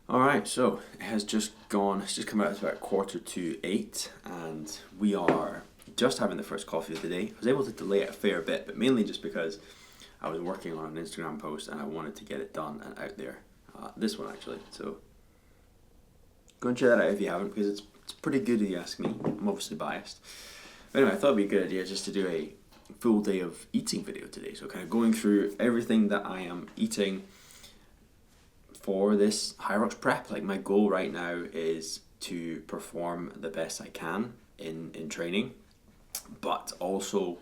Alright, so it's just come out, it's about 7:45, and we are just having the first coffee of the day. I was able to delay it a fair bit, but mainly just because I was working on an Instagram post and I wanted to get it done and out there. This one actually, so go and check that out if you haven't, because it's pretty good if you ask me. I'm obviously biased. But anyway, I thought it'd be a good idea just to do a full day of eating video today. So kind of going through everything that I am eating for this Hyrox prep. Like, my goal right now is to perform the best I can in training, but also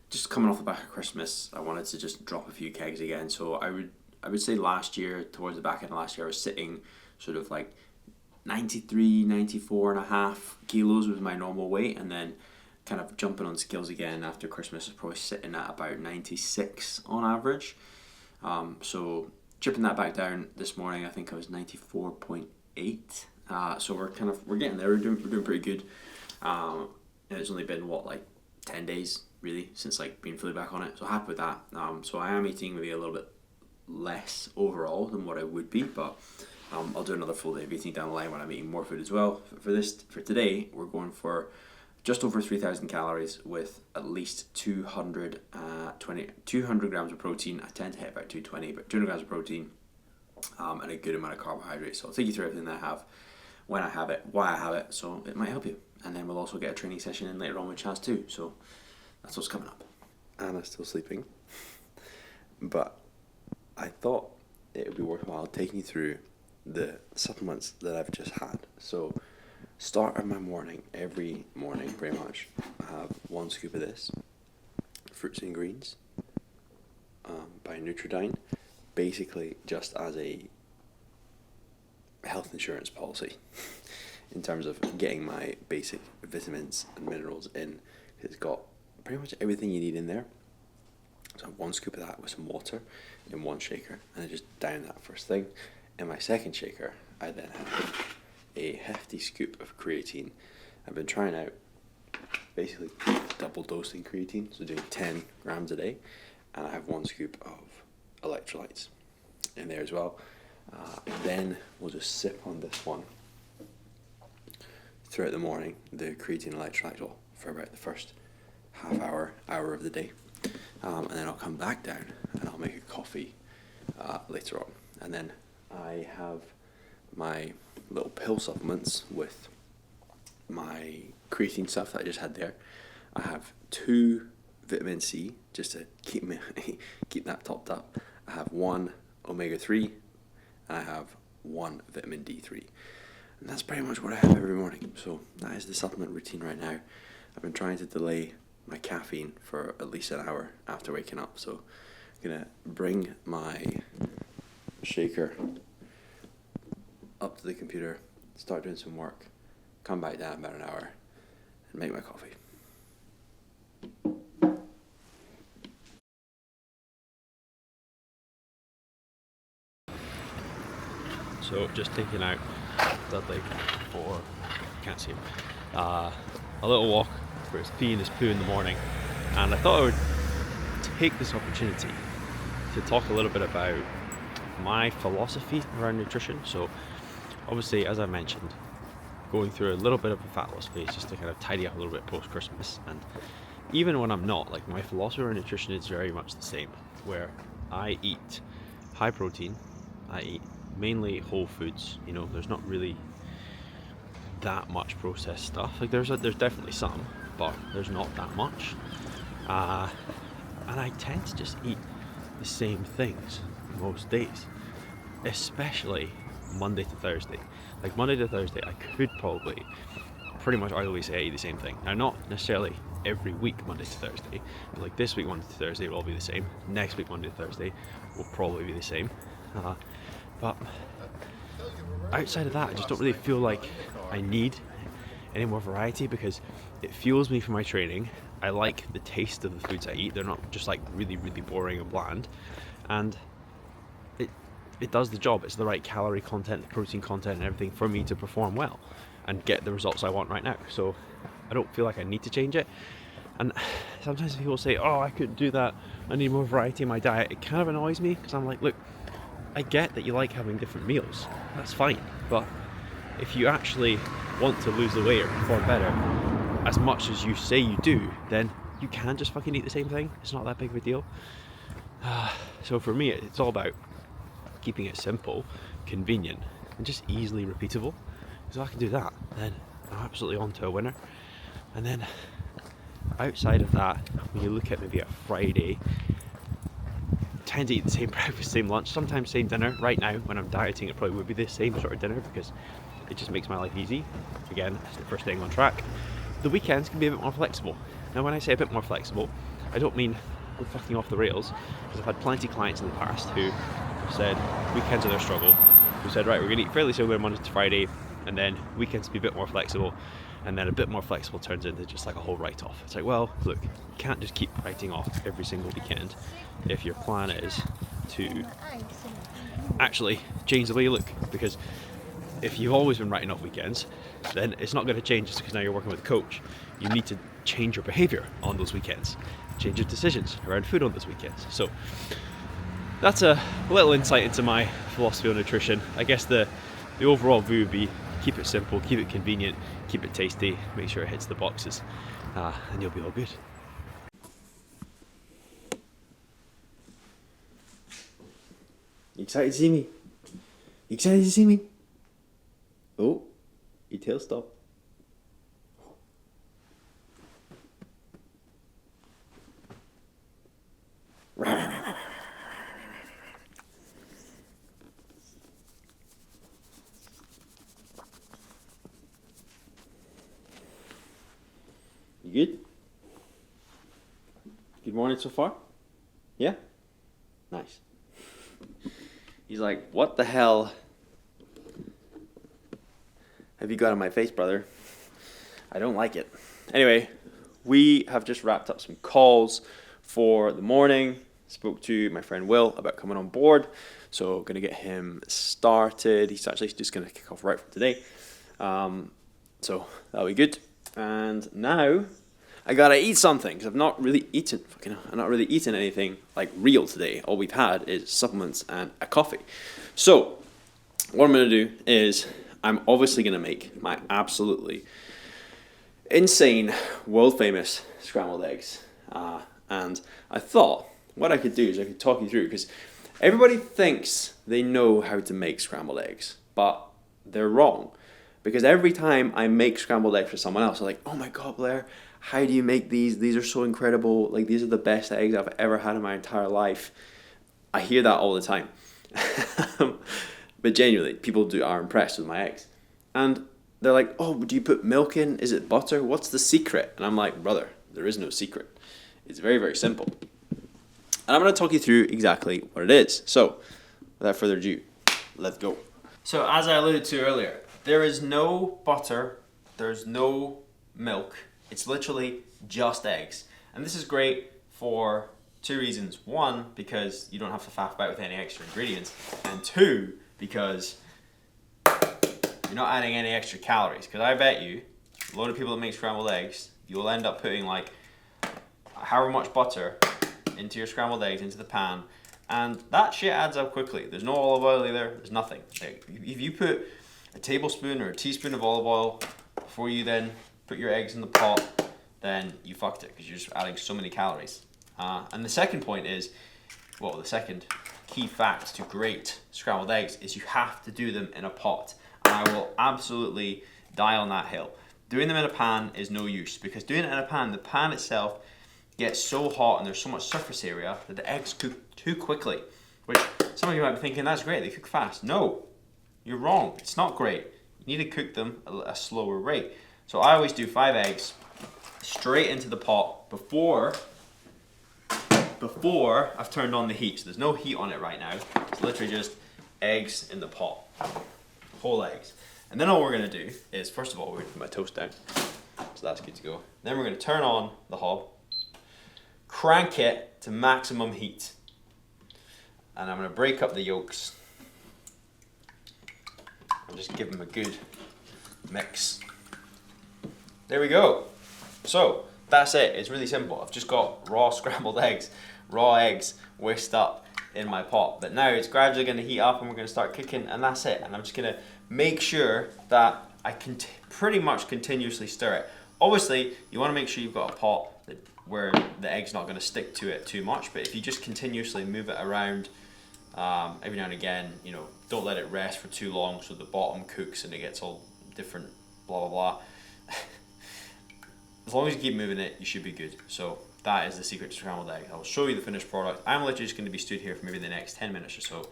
just coming off the back of Christmas, I wanted to just drop a few kegs again. So I would say last year, towards the back end of last year, I was sitting sort of like 93, 94 and a half kilos was my normal weight, and then kind of jumping on scales again after Christmas is probably sitting at about 96 on average. So chipping that back down this morning, I think I was 94.8. So we're getting there. We're doing pretty good. And it's only been like 10 days really since like being fully back on it. So happy with that. So I am eating maybe a little bit less overall than what I would be, but I'll do another full day of eating down the line when I'm eating more food as well. For today, we're going for just over 3,000 calories with at least 200 grams of protein. I tend to hit about 220, but 200 grams of protein and a good amount of carbohydrates. So I'll take you through everything that I have, when I have it, why I have it, so it might help you. And then we'll also get a training session in later on with Chaz too. So that's what's coming up. Anna's still sleeping, but I thought it would be worthwhile taking you through the supplements that I've just had. So start of my morning, every morning pretty much, I have one scoop of this, Fruits and Greens by Nutridyne, basically just as a health insurance policy in terms of getting my basic vitamins and minerals in. It's got pretty much everything you need in there. So one scoop of that with some water in one shaker, and I just down that first thing. In my second shaker, I then have a hefty scoop of creatine. I've been trying out basically double dosing creatine, so doing 10 grams a day, and I have one scoop of electrolytes in there as well. Then we'll just sip on this one throughout the morning, the creatine electrolyte oil, for about the first half hour of the day. And then I'll come back down and I'll make a coffee later on. And then I have my little pill supplements with my creatine stuff that I just had there. I have 2 vitamin C just to keep that topped up. I have 1 omega-3 and I have 1 vitamin D3. And that's pretty much what I have every morning. So that is the supplement routine right now. I've been trying to delay my caffeine for at least an hour after waking up. So I'm going to bring my shaker up to the computer, start doing some work, come back down about an hour, and make my coffee. So just taking out Dudley for, can't see him, a little walk for his pee and his poo in the morning, and I thought I would take this opportunity to talk a little bit about my philosophy around nutrition. So obviously, as I mentioned, going through a little bit of a fat loss phase just to kind of tidy up a little bit post Christmas, and even when I'm not, like, my philosophy around nutrition is very much the same, where I eat high protein, I eat mainly whole foods. You know, there's not really that much processed stuff. Like, there's definitely some, but there's not that much. And I tend to just eat the same things most days, especially Monday to Thursday. Like, Monday to Thursday, I could probably pretty much arguably say I eat the same thing. Now, not necessarily every week Monday to Thursday. Like, this week Monday to Thursday will all be the same. Next week Monday to Thursday will probably be the same. But outside of that, I just don't really feel like I need any more variety, because it fuels me for my training. I like the taste of the foods I eat. They're not just like really, really boring and bland. And it does the job. It's the right calorie content, the protein content, and everything for me to perform well and get the results I want right now. So I don't feel like I need to change it. And sometimes people say, oh, I couldn't do that, I need more variety in my diet. It kind of annoys me, because I'm like, look, I get that you like having different meals, that's fine, but if you actually want to lose the weight or perform better as much as you say you do, then you can just fucking eat the same thing. It's not that big of a deal. So for me, it's all about keeping it simple, convenient, and just easily repeatable. So if I can do that, then I'm absolutely on to a winner. And then outside of that, when you look at maybe a Friday, I tend to eat the same breakfast, same lunch, sometimes same dinner. Right now, when I'm dieting, it probably would be the same sort of dinner because it just makes my life easy. Again, it's the first thing on track. The weekends can be a bit more flexible. Now, when I say a bit more flexible, I don't mean I'm fucking off the rails, because I've had plenty of clients in the past who said weekends are their struggle, who said, right, we're going to eat fairly similar Monday to Friday, and then weekends be a bit more flexible, and then a bit more flexible turns into just like a whole write-off. It's like, well, look, you can't just keep writing off every single weekend if your plan is to actually change the way you look, because if you've always been writing off weekends, then it's not going to change just because now you're working with a coach. You need to change your behavior on those weekends, change your decisions around food on those weekends. So that's a little insight into my philosophy on nutrition. I guess the overall view would be keep it simple, keep it convenient, keep it tasty, make sure it hits the boxes, and you'll be all good. You excited to see me? You excited to see me? Oh, your tail stopped. You good? Good morning so far? Yeah? Nice. He's like, what the hell have you got on my face, brother? I don't like it. Anyway, we have just wrapped up some calls for the morning. Spoke to my friend Will about coming on board. So going to get him started. He's actually just going to kick off right from today. So that'll be good. And now I gotta eat something because I've not really eaten. I'm not really eaten anything like real today. All we've had is supplements and a coffee. So what I'm gonna do is I'm obviously gonna make my absolutely insane, world famous scrambled eggs. And I thought what I could do is I could talk you through, because everybody thinks they know how to make scrambled eggs, but they're wrong. Because every time I make scrambled eggs for someone else, they're like, oh my God, Blair, how do you make these? These are so incredible. Like, these are the best eggs I've ever had in my entire life. I hear that all the time. But genuinely, people are impressed with my eggs. And they're like, oh, do you put milk in? Is it butter? What's the secret? And I'm like, brother, there is no secret. It's very, very simple. And I'm going to talk you through exactly what it is. So, without further ado, let's go. So, as I alluded to earlier, there is no butter, there's no milk. It's literally just eggs. And this is great for two reasons. One, because you don't have to faff about with any extra ingredients. And two, because you're not adding any extra calories. Because I bet you, a lot of people that make scrambled eggs, you'll end up putting like however much butter into your scrambled eggs, into the pan. And that shit adds up quickly. There's no olive oil either, there's nothing. If you put a tablespoon or a teaspoon of olive oil before you then put your eggs in the pot, then you fucked it, because you're just adding so many calories. And the second point is, well, the second key fact to great scrambled eggs is you have to do them in a pot. And I will absolutely die on that hill. Doing them in a pan is no use, because doing it in a pan, the pan itself gets so hot and there's so much surface area that the eggs cook too quickly. Which some of you might be thinking, that's great, they cook fast. No, you're wrong. It's not great. You need to cook them at a slower rate. So I always do 5 eggs straight into the pot before I've turned on the heat. So there's no heat on it right now. It's literally just eggs in the pot, whole eggs. And then all we're gonna do is, first of all, we're gonna put my toast down. So that's good to go. Then we're gonna turn on the hob, crank it to maximum heat. And I'm gonna break up the yolks and just give them a good mix. There we go. So that's it. It's really simple. I've just got raw scrambled eggs, raw eggs whisked up in my pot. But now it's gradually going to heat up and we're going to start cooking, and that's it. And I'm just going to make sure that I can pretty much continuously stir it. Obviously, you want to make sure you've got a pot where the egg's not going to stick to it too much, but if you just continuously move it around every now and again, you know, don't let it rest for too long so the bottom cooks and it gets all different, blah blah blah. As long as you keep moving it, you should be good. So that is the secret to scrambled egg. I'll show you the finished product. I'm literally just going to be stood here for maybe the next 10 minutes or so,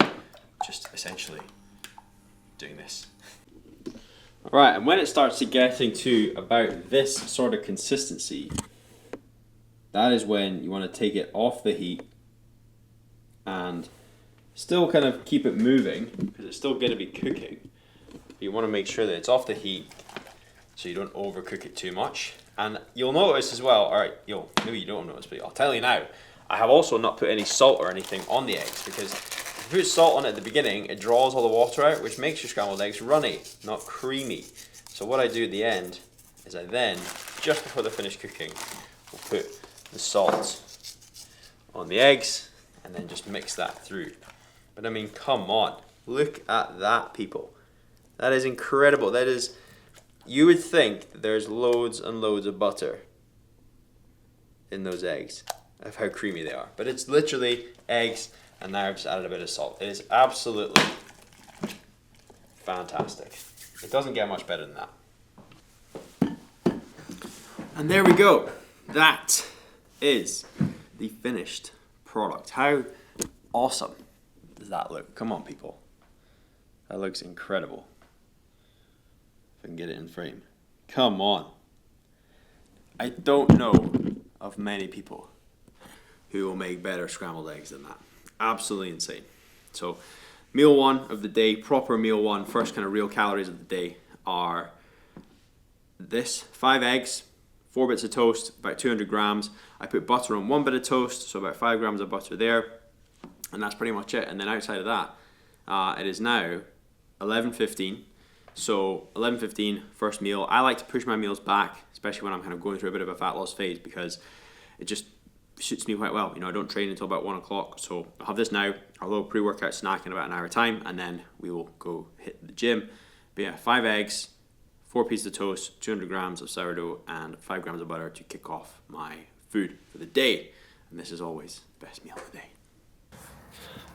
just essentially doing this. Alright, and when it starts to getting to about this sort of consistency, that is when you want to take it off the heat and still kind of keep it moving, because it's still going to be cooking. But you want to make sure that it's off the heat so you don't overcook it too much. And you'll notice as well, alright, maybe you don't notice, but I'll tell you now, I have also not put any salt or anything on the eggs, because if you put salt on it at the beginning, it draws all the water out, which makes your scrambled eggs runny, not creamy. So what I do at the end is I then, just before they're finished cooking, will put the salt on the eggs and then just mix that through. But I mean, come on, look at that, people. That is incredible. That is, you would think that there's loads and loads of butter in those eggs, of how creamy they are. But it's literally eggs, and now I've just added a bit of salt. It is absolutely fantastic. It doesn't get much better than that. And there we go. That is the finished product. How awesome does that look? Come on, people. That looks incredible. If I can get it in frame. Come on. I don't know of many people who will make better scrambled eggs than that. Absolutely insane. So, meal one of the day, proper meal one, first kind of real calories of the day are this: 5 eggs, 4 bits of toast, about 200 grams. I put butter on 1 bit of toast, so about 5 grams of butter there. And that's pretty much it. And then outside of that, it is now 11:15. So 11:15, first meal. I like to push my meals back, especially when I'm kind of going through a bit of a fat loss phase, because it just suits me quite well. You know, I don't train until about 1 o'clock, so I'll have this now, a little pre-workout snack in about an hour time, and then we will go hit the gym. But yeah, 5 eggs, 4 pieces of toast, 200 grams of sourdough, and 5 grams of butter to kick off my food for the day. And this is always the best meal of the day.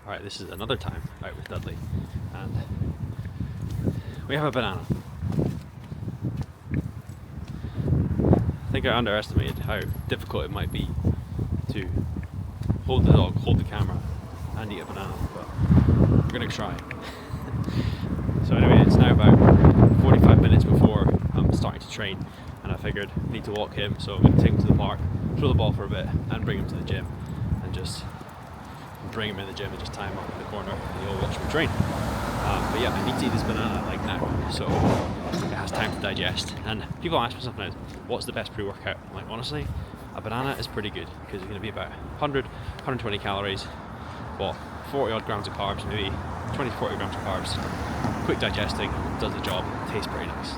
Alright, this is another time out with Dudley, and we have a banana. I think I underestimated how difficult it might be to hold the dog, hold the camera, and eat a banana, but we're going to try. So anyway, it's now about 45 minutes before I'm starting to train, and I figured I need to walk him, so I'm going to take him to the park, throw the ball for a bit, and bring him to the gym, and just bring him in the gym and just tie him up in the corner, and he'll watch me train. But yeah, I need to eat this banana like now, so it has time to digest. And people ask me sometimes, what's the best pre-workout? I'm like, honestly, a banana is pretty good, because it's going to be about 100, 120 calories, what, 40 odd grams of carbs, maybe 20 to 40 grams of carbs. Quick digesting, does the job, tastes pretty nice.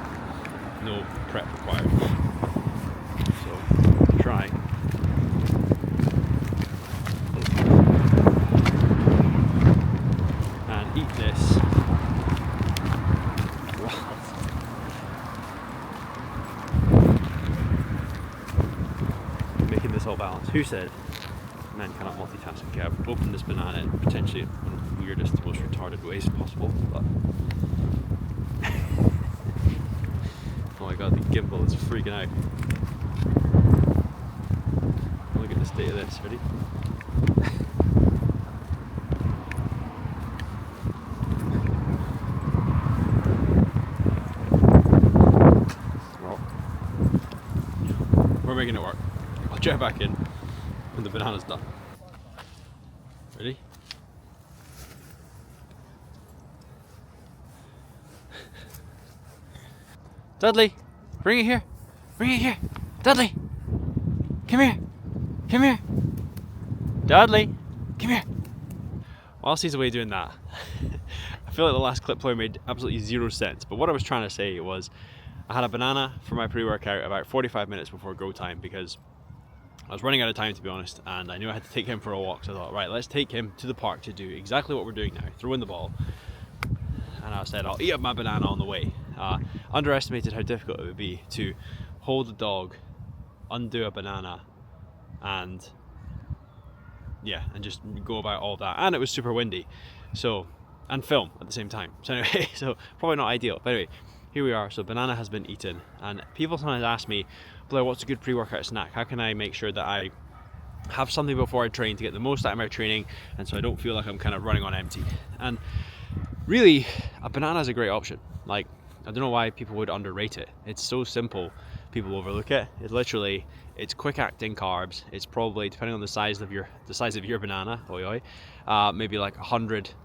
No prep required. So, try. And eat this. Making this all balanced. Who said men cannot multitask? Okay, I've opened this banana in potentially one of the weirdest, most retarded ways possible, but oh my god, the gimbal is freaking out. Look at the state of this, ready? Well, we're making it work. I'll check back in when the banana's done. Ready? Dudley, bring it here. Bring it here. Dudley, come here. Come here. Dudley, come here. Whilst he's away doing that, I feel like the last clip probably made absolutely zero sense. But what I was trying to say was, I had a banana for my pre-workout about 45 minutes before go time, because I was running out of time, to be honest, and I knew I had to take him for a walk, so I thought, right, let's take him to the park to do exactly what we're doing now, throw in the ball. And I said, I'll eat up my banana on the way. Underestimated how difficult it would be to hold a dog, undo a banana, and yeah, and just go about all that. And it was super windy, so, and film at the same time. So anyway, so probably not ideal. But anyway, here we are. So banana has been eaten, and people sometimes ask me, Blair, what's a good pre-workout snack? How can I make sure that I have something before I train to get the most out of my training, and so I don't feel like I'm kind of running on empty? And really, a banana is a great option. Like, I don't know why people would underrate it. It's so simple, people overlook it. It's quick acting carbs. It's probably, depending on the size of your banana, maybe like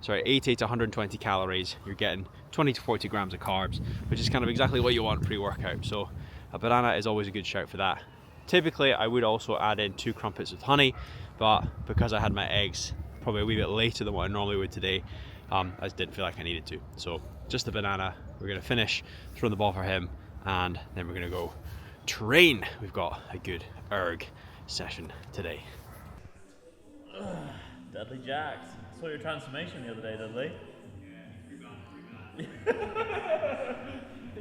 80 to 120 calories. You're getting 20 to 40 grams of carbs, which is kind of exactly what you want pre-workout. So a banana is always a good shout for that. Typically, I would also add in 2 crumpets with honey, but because I had my eggs probably a wee bit later than what I normally would today, I just didn't feel like I needed to. So just the banana. We're going to finish throwing the ball for him, and then we're going to go train. We've got a good erg session today. Dudley Jacks. Saw your transformation the other day, Dudley.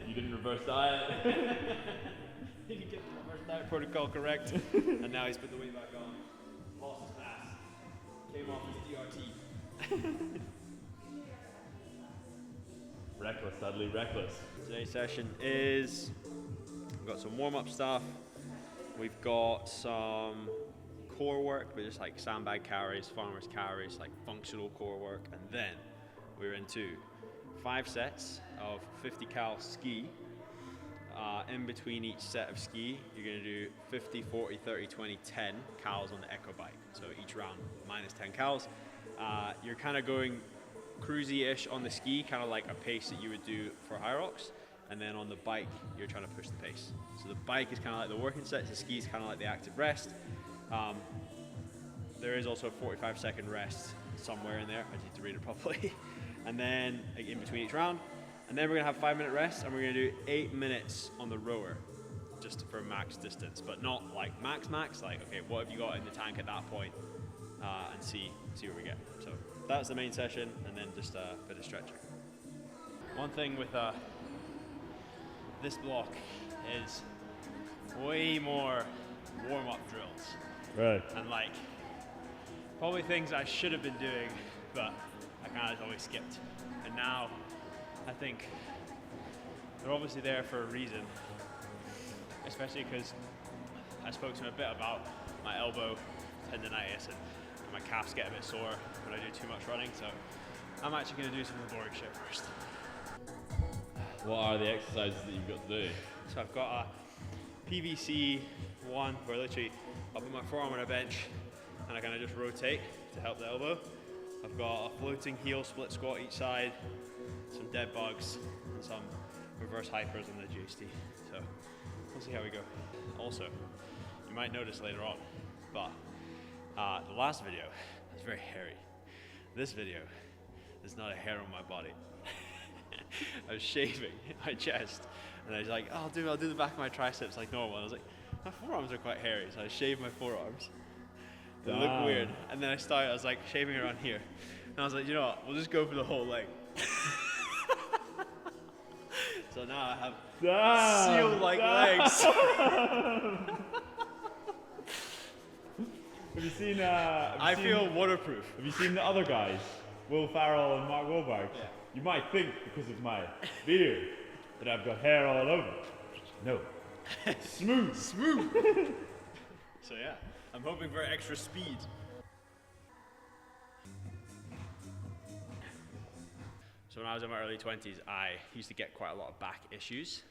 You didn't reverse diet. He didn't get the reverse diet protocol correct, and now he's put the weight back on. Lost his mass. Came off his DRT. Reckless, Dudley, reckless. Today's session is, we've got some warm-up stuff, we've got some core work, but just like sandbag carries, farmers carries, like functional core work, and then we're into 5 sets of 50 cal ski. In between each set of ski, you're going to do 50, 40, 30, 20, 10 cals on the echo bike. So each round minus 10 cals. You're kind of going cruisy-ish on the ski, kind of like a pace that you would do for Hyrox, and then on the bike you're trying to push the pace. So the bike is kind of like the working sets, the ski is kind of like the active rest. There is also a 45-second rest somewhere in there, I need to read it properly. And then in between each round, and then we're going to have 5-minute rest, and we're going to do 8 minutes on the rower, just for max distance, but not like max, like, okay, what have you got in the tank at that point, and see where we get. So that's the main session, and then just a bit of stretching. One thing with this block is way more warm-up drills. Right. And like, probably things I should have been doing, but I kind of always skipped. And now, I think they're obviously there for a reason, especially because I spoke to him a bit about my elbow tendonitis and my calves get a bit sore when I do too much running, so I'm actually going to do some of the boring shit first. What are the exercises that you've got to do? So I've got a PVC one where literally I'll put my forearm on a bench and I kind of just rotate to help the elbow. I've got a floating heel split squat each side, some dead bugs, and some reverse hypers on the JST. So we'll see how we go. Also, you might notice later on, but the last video was very hairy. This video, there's not a hair on my body. I was shaving my chest, and I was like, oh, I'll do the back of my triceps like normal. And I was like, my forearms are quite hairy, so I shaved my forearms. They look weird. And then I was like shaving around here. And I was like, you know what, we'll just go for the whole leg. So now I have seal-like legs. Have you seen? I feel waterproof. Have you seen the other guys, Will Farrell and Mark Wahlberg? Yeah. You might think because of my beard that I've got hair all over. No, smooth. So yeah, I'm hoping for extra speed. So when I was in my early 20s, I used to get quite a lot of back issues.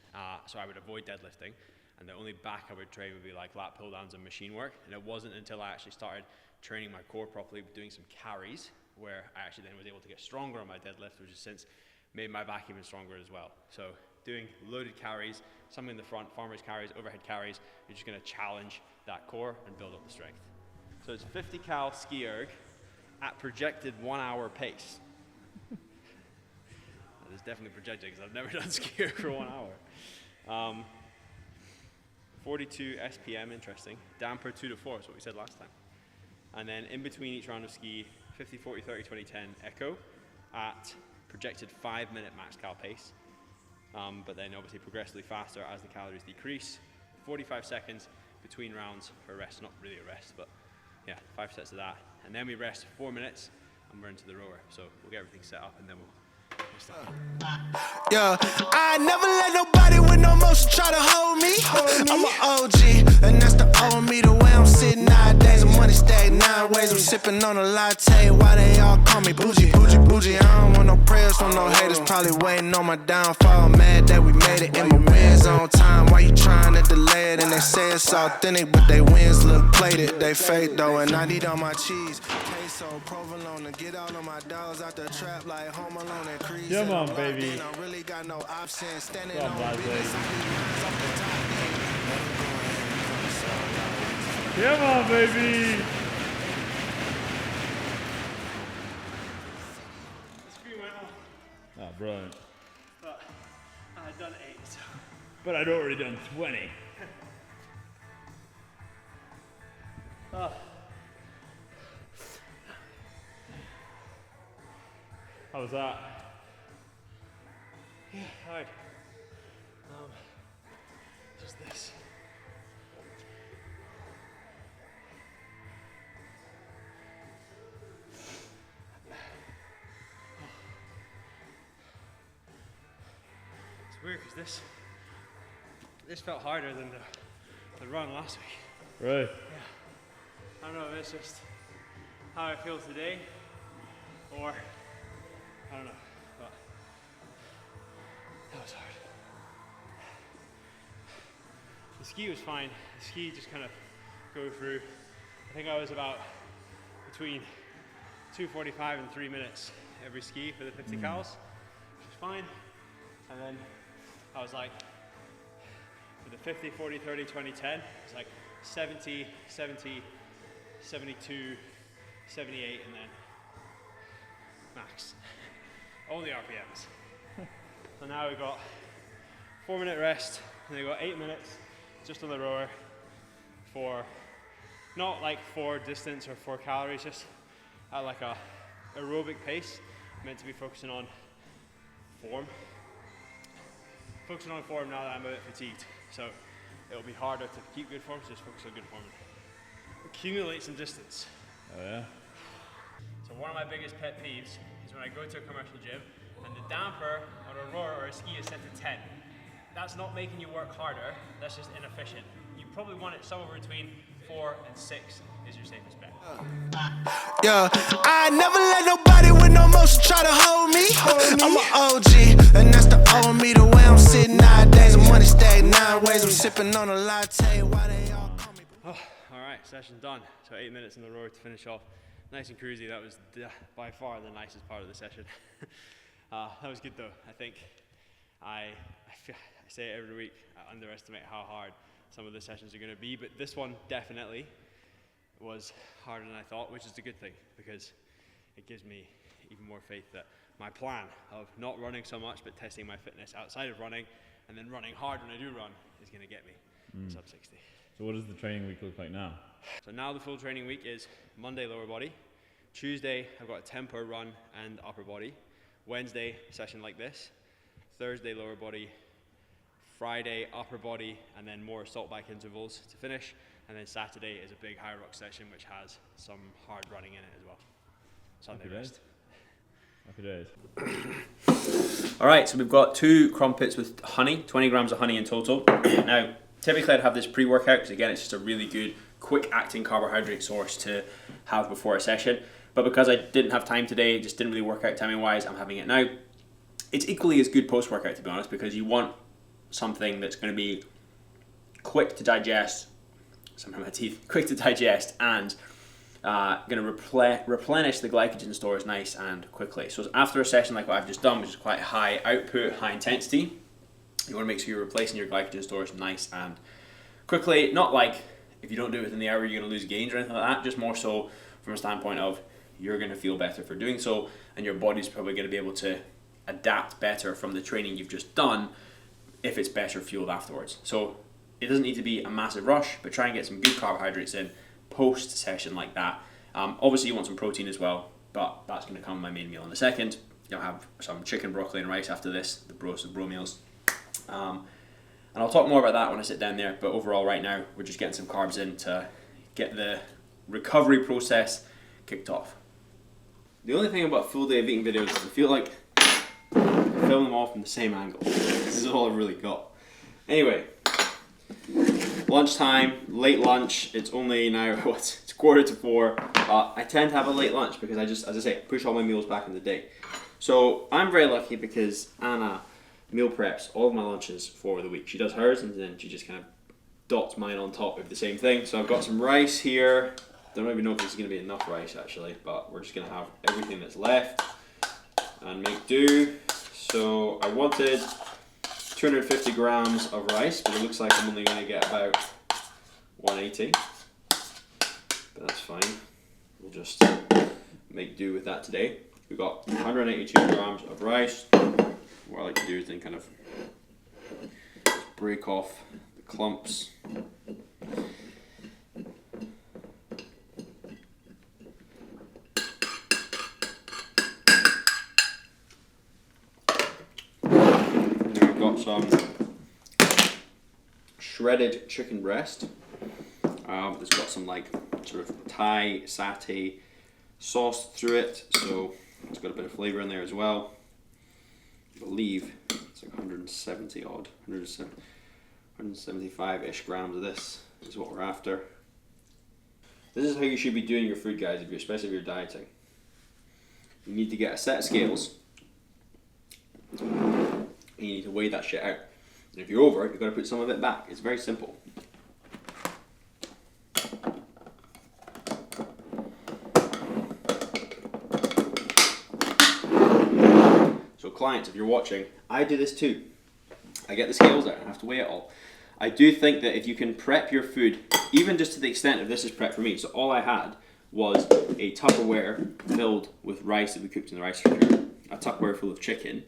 So I would avoid deadlifting, and the only back I would train would be like lat pull downs and machine work. And it wasn't until I actually started training my core properly, doing some carries, where I actually then was able to get stronger on my deadlift, which has since made my back even stronger as well. So doing loaded carries, something in the front, farmers carries, overhead carries, you're just gonna challenge that core and build up the strength. So it's 50 cal ski erg at projected 1 hour pace. That is definitely projected because I've never done ski erg for 1 hour. 42 SPM, interesting. Damper 2 to 4 is what we said last time. And then in between each round of ski, 50, 40, 30, 20, 10 echo at projected 5-minute max cal pace. But then obviously progressively faster as the calories decrease. 45 seconds between rounds for a rest, not really a rest, but yeah, 5 sets of that. And then we rest 4 minutes and we're into the rower. So we'll get everything set up and then we'll start. Yeah, I never let nobody with no motion try to hold me. I'm an OG, and that's the old me. The way I'm sitting nowadays, the money stacked 9 ways. I'm sipping on a latte, why they all call me bougie, bougie, bougie. I don't want no prayers from no haters, probably waiting on my downfall. Mad that we made it in my wins on time. Why you trying to delay it? And they say it's authentic, but they wins look plated. They fake though, and I need all my cheese. Queso, provolone, to get all of my dogs out the trap like Home Alone and Crease. Come on, baby. I really got no option. Standing Come on, on baby. business. Come on, baby. The screen went off, Oh, brilliant. but I had done 8. So. But I'd already done 20. Oh. How was that? Yeah, hard. Just this. It's weird because this felt harder than the run last week. Right. I don't know if it's just how I feel today, or I don't know, but that was hard. The ski was fine. The ski just kind of go through. I think I was about between 2:45 and 3 minutes every ski for the 50 cals, which was fine. And then I was like, for the 50, 40, 30, 20, 10, it's like 70, 70, 72, 78, and then max. Only RPMs. So now we've got 4-minute rest, and we've got 8 minutes just on the rower for not like for distance or for calories, just at like a aerobic pace, meant to be focusing on form. Focusing on form now that I'm a bit fatigued, so it'll be harder to keep good form, so just focus on good form. Accumulate some distance. Oh, yeah? So one of my biggest pet peeves is when I go to a commercial gym and the damper on a rower or a ski is set to 10. That's not making you work harder, that's just inefficient. You probably want it somewhere between 4 and 6 is your safest bet. Yeah, I never let nobody with no motion try to hold me. I'm an OG, and that's the old me. The way I'm sitting nowadays, the money stacked 9 ways. I'm sipping on a latte, why they all call me Oh, all right, session done. So 8 minutes in the rower to finish off. Nice and cruisy. That was by far the nicest part of the session. That was good though. I think I say it every week. I underestimate how hard some of the sessions are going to be, but this one definitely was harder than I thought, which is a good thing because it gives me even more faith that my plan of not running so much but testing my fitness outside of running and then running hard when I do run is going to get me sub 60. So what does the training week look like now? So now the full training week is Monday lower body, Tuesday I've got a tempo run and upper body, Wednesday session like this, Thursday lower body, Friday upper body, and then more assault bike intervals to finish, and then Saturday is a big Hyrox session which has some hard running in it as well. Sunday rest. Happy days. All right, so we've got 2 crumpets with honey, 20 grams of honey in total. Now, typically I'd have this pre-workout because again, it's just a really good, quick-acting carbohydrate source to have before a session. But because I didn't have time today, it just didn't really work out timing-wise, I'm having it now. It's equally as good post-workout, to be honest, because you want something that's going to be quick to digest, somehow my teeth, quick to digest, and going to replenish the glycogen stores nice and quickly. So after a session like what I've just done, which is quite high output, high intensity, you want to make sure you're replacing your glycogen stores nice and quickly. Not like if you don't do it within the hour, you're going to lose gains or anything like that, just more so from a standpoint of you're going to feel better for doing so, and your body's probably going to be able to adapt better from the training you've just done if it's better fueled afterwards. So it doesn't need to be a massive rush, but try and get some good carbohydrates in post-session like that. Obviously you want some protein as well, but that's going to come my main meal in a second. You'll have some chicken, broccoli and rice after this, the bro meals. And I'll talk more about that when I sit down there, but overall right now we're just getting some carbs in to get the recovery process kicked off. The only thing about full day of eating videos is I feel like I film them all from the same angle. This is all I've really got. Anyway, lunchtime, late lunch. It's only now, it's 3:45. I tend to have a late lunch because I just, as I say, push all my meals back in the day. So I'm very lucky because Anna meal preps all of my lunches for the week. She does hers and then she just kind of dots mine on top of the same thing. So I've got some rice here. Don't even know if this is going to be enough rice actually, but we're just going to have everything that's left and make do. So I wanted 250 grams of rice, but it looks like I'm only going to get about 180. But that's fine. We'll just make do with that today. We've got 182 grams of rice. What I like to do is then kind of break off the clumps. Some shredded chicken breast. It's got some like sort of Thai satay sauce through it, so it's got a bit of flavour in there as well. I believe it's like 170 odd, 175-ish grams of this is what we're after. This is how you should be doing your food, guys, especially if you're dieting. You need to get a set of scales. You need to weigh that shit out. And if you're over it, you've got to put some of it back. It's very simple. So clients, if you're watching, I do this too. I get the scales out, I have to weigh it all. I do think that if you can prep your food, even just to the extent of this is prep for me, so all I had was a Tupperware filled with rice that we cooked in the rice cooker, a Tupperware full of chicken.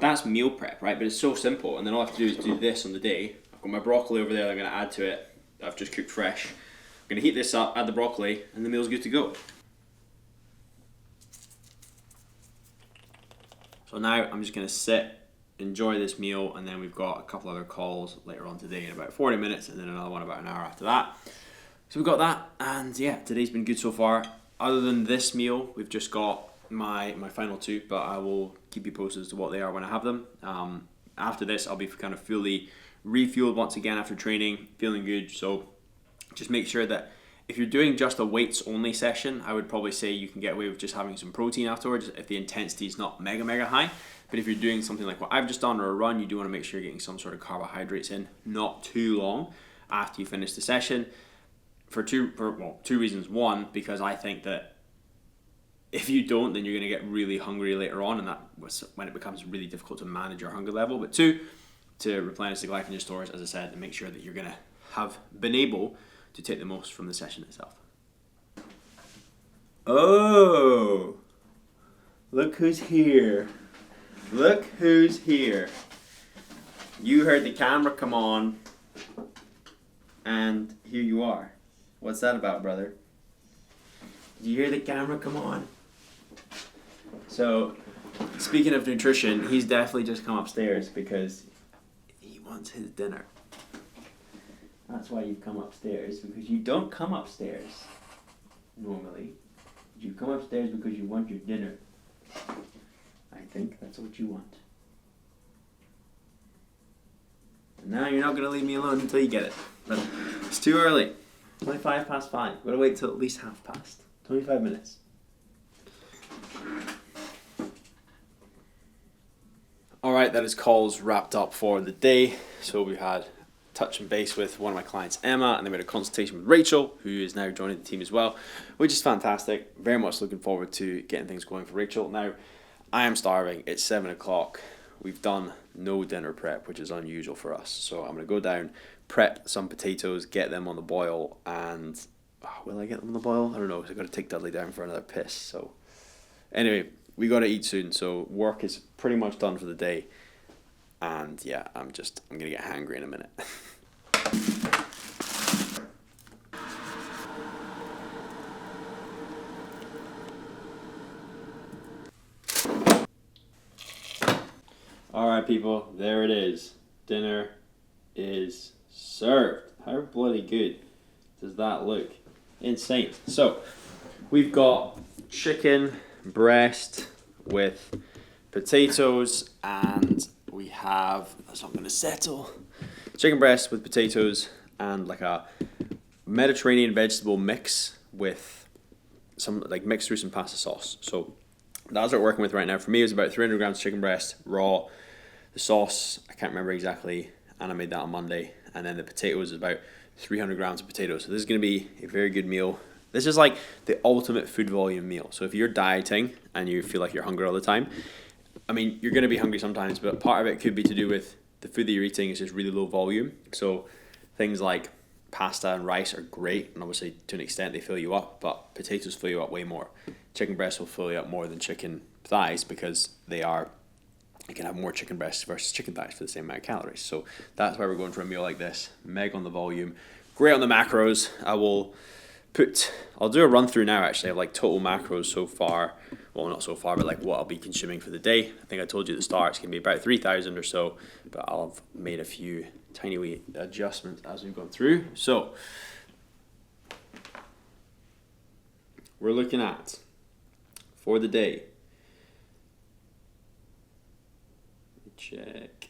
That's meal prep, right? But it's so simple, and then all I have to do is do this on the day. I've got my broccoli over there that I'm going to add to it. I've just cooked fresh. I'm going to heat this up, add the broccoli, and the meal's good to go. So now I'm just going to sit, enjoy this meal, and then we've got a couple other calls later on today in about 40 minutes, and then another one about an hour after that. So we've got that, and yeah, today's been good so far. Other than this meal, we've just got my final two, but I will keep you posted as to what they are when I have them. After this, I'll be kind of fully refueled once again after training, feeling good. So just make sure that if you're doing just a weights only session, I would probably say you can get away with just having some protein afterwards if the intensity is not mega high. But if you're doing something like what I've just done or a run, you do want to make sure you're getting some sort of carbohydrates in not too long after you finish the session for two reasons. One, because I think that if you don't, then you're going to get really hungry later on, and that was when it becomes really difficult to manage your hunger level. But two, to replenish the glycogen stores, as I said, and make sure that you're going to have been able to take the most from the session itself. Oh, look who's here. Look who's here. You heard the camera come on, and here you are. What's that about, brother? Did you hear the camera come on? So, speaking of nutrition, he's definitely just come upstairs because he wants his dinner. That's why you've come upstairs, because you don't come upstairs normally. You come upstairs because you want your dinner. I think that's what you want. And now you're not going to leave me alone until you get it. But it's too early. 25 past 5. We've got to wait till at least 5:30. 25 minutes. Alright, that is calls wrapped up for the day. So we had touch and base with one of my clients, Emma, and then we had a consultation with Rachel, who is now joining the team as well, which is fantastic. Very much looking forward to getting things going for Rachel. Now, I am starving. It's 7 o'clock. We've done no dinner prep, which is unusual for us. So I'm going to go down, prep some potatoes, get them on the boil, and will I get them on the boil? I don't know. I've got to take Dudley down for another piss. So anyway, we got to eat soon. So work is pretty much done for the day. And yeah, I'm going to get hangry in a minute. Alright people, there it is. Dinner is served. How bloody good does that look? Insane. So, we've got chicken breast with potatoes, and we have, that's not going to settle, chicken breast with potatoes and like a Mediterranean vegetable mix with some, like mixed through some pasta sauce. So that's what we're working with right now. For me, it was about 300 grams chicken breast raw. The sauce, I can't remember exactly, and I made that on Monday. And then the potatoes is about 300 grams of potatoes. So this is going to be a very good meal. This is like the ultimate food volume meal. So if you're dieting and you feel like you're hungry all the time, I mean, you're going to be hungry sometimes, but part of it could be to do with the food that you're eating is just really low volume. So things like pasta and rice are great, and obviously to an extent they fill you up, but potatoes fill you up way more. Chicken breast will fill you up more than chicken thighs because you can have more chicken breasts versus chicken thighs for the same amount of calories. So that's why we're going for a meal like this. Meg on the volume, great on the macros. I'll do a run through now actually of like total macros so far. Well, not so far, but like what I'll be consuming for the day. I think I told you at the start it's going to be about 3,000 or so, but I'll have made a few tiny wee adjustments as we've gone through. So we're looking at, for the day, check.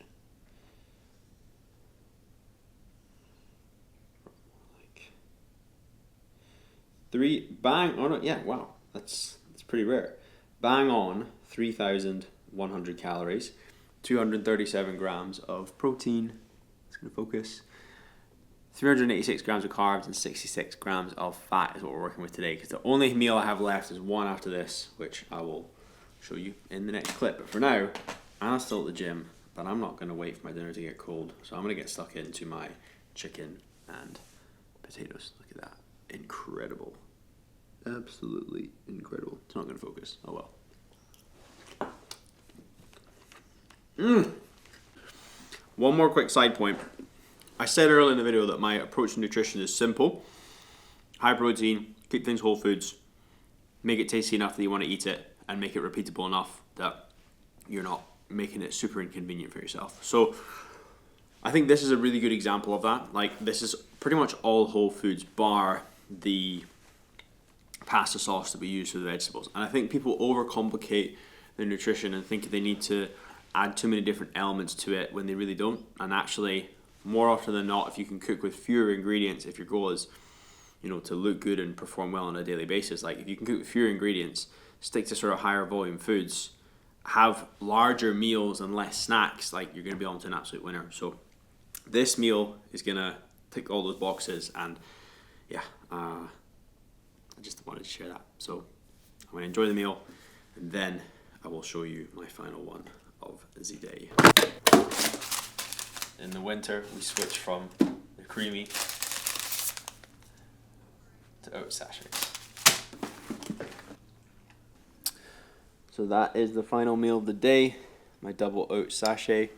Like that's pretty rare. Bang on 3,100 calories, 237 grams of protein. It's gonna focus. 386 grams of carbs and 66 grams of fat is what we're working with today, because the only meal I have left is one after this, which I will show you in the next clip. But for now, I'm still at the gym, but I'm not going to wait for my dinner to get cold, so I'm going to get stuck into my chicken and potatoes. Look at that. Incredible. Absolutely incredible. It's not going to focus. Oh well. One more quick side point. I said earlier in the video that my approach to nutrition is simple. High protein, keep things whole foods, make it tasty enough that you want to eat it, and make it repeatable enough that you're not making it super inconvenient for yourself. So I think this is a really good example of that. Like, this is pretty much all whole foods bar the pasta sauce that we use for the vegetables. And I think people overcomplicate their nutrition and think they need to add too many different elements to it when they really don't. And actually, more often than not, if you can cook with fewer ingredients, if your goal is, to look good and perform well on a daily basis, like if you can cook with fewer ingredients, stick to sort of higher volume foods, have larger meals and less snacks, like you're going to be on to an absolute winner. So this meal is going to tick all those boxes, and yeah, I just wanted to share that. So I'm going to enjoy the meal, and then I will show you my final one of the day. In the winter, we switch from the creamy to oat sachets. So that is the final meal of the day, my double oat sachet.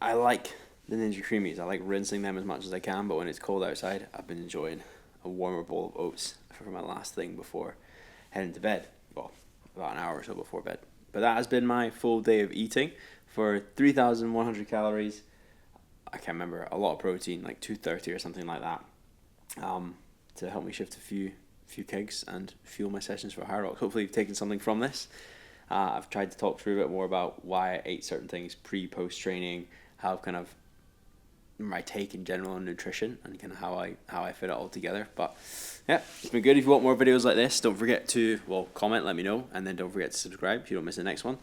I like the Ninja Creamies. I like rinsing them as much as I can, but when it's cold outside, I've been enjoying a warmer bowl of oats for my last thing before heading to bed. Well, about an hour or so before bed. But that has been my full day of eating for 3,100 calories. I can't remember, a lot of protein, like 230 or something like that, to help me shift a few kgs and fuel my sessions for Hyrox. Hopefully you've taken something from this. I've tried to talk through a bit more about why I ate certain things pre-post training, how kind of my take in general on nutrition, and kind of how I fit it all together. But yeah, it's been good. If you want more videos like this, don't forget to comment, let me know, and then don't forget to subscribe so you don't miss the next one.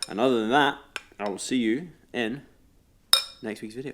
And other than that, I will see you in next week's video.